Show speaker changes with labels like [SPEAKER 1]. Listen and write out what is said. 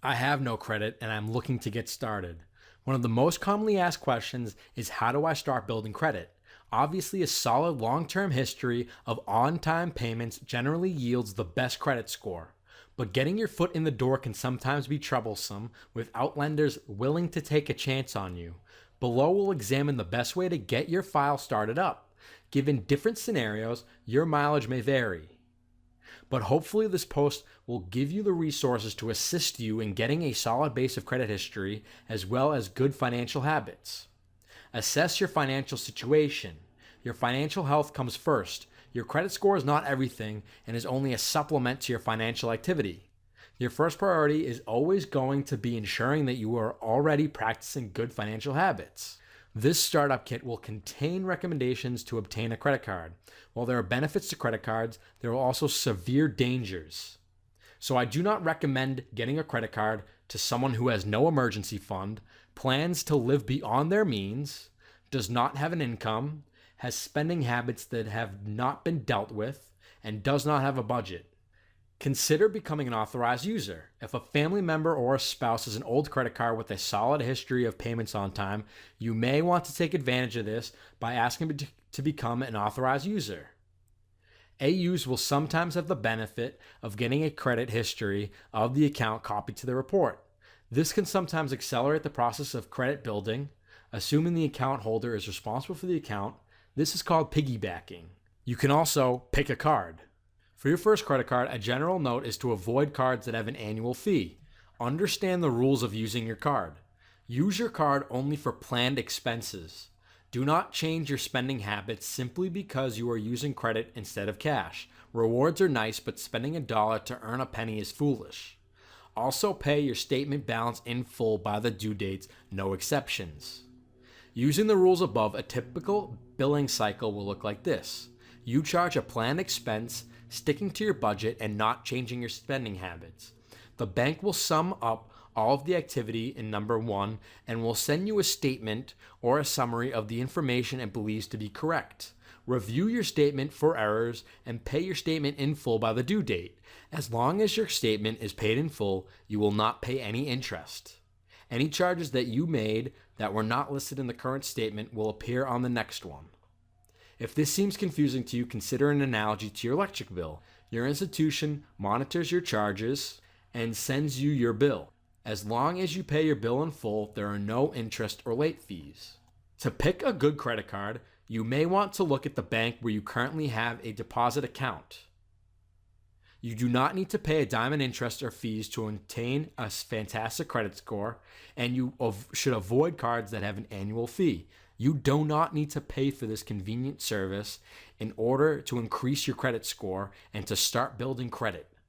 [SPEAKER 1] I have no credit and I'm looking to get started. One of the most commonly asked questions is, how do I start building credit? Obviously, a solid long-term history of on-time payments generally yields the best credit score. But getting your foot in the door can sometimes be troublesome without lenders willing to take a chance on you. Below, we'll examine the best way to get your file started up. Given different scenarios, your mileage may vary. But hopefully this post will give you the resources to assist you in getting a solid base of credit history as well as good financial habits. Assess your financial situation. Your financial health comes first. Your credit score is not everything and is only a supplement to your financial activity. Your first priority is always going to be ensuring that you are already practicing good financial habits. This startup kit will contain recommendations to obtain a credit card. While there are benefits to credit cards, there are also severe dangers. So I do not recommend getting a credit card to someone who has no emergency fund, plans to live beyond their means, does not have an income, has spending habits that have not been dealt with, and does not have a budget. Consider becoming an authorized user. If a family member or a spouse has an old credit card with a solid history of payments on time, you may want to take advantage of this by asking to become an authorized user. AUs will sometimes have the benefit of getting a credit history of the account copied to the report. This can sometimes accelerate the process of credit building, assuming the account holder is responsible for the account. This is called piggybacking. You can also pick a card. For your first credit card, a general note is to avoid cards that have an annual fee. Understand the rules of using your card. Use your card only for planned expenses. Do not change your spending habits simply because you are using credit instead of cash. Rewards are nice, but spending $1 to earn a penny is foolish. Also pay your statement balance in full by the due dates, no exceptions. Using the rules above, a typical billing cycle will look like this. You charge a planned expense, sticking to your budget and not changing your spending habits. The bank will sum up all of the activity in number 1 and will send you a statement or a summary of the information it believes to be correct. Review your statement for errors and pay your statement in full by the due date. As long as your statement is paid in full, you will not pay any interest. Any charges that you made that were not listed in the current statement will appear on the next one. If this seems confusing to you, consider an analogy to your electric bill. Your institution monitors your charges and sends you your bill. As long as you pay your bill in full, there are no interest or late fees. To pick a good credit card, you may want to look at the bank where you currently have a deposit account. You do not need to pay a dime in interest or fees to obtain a fantastic credit score, and you should avoid cards that have an annual fee. You do not need to pay for this convenient service in order to increase your credit score and to start building credit.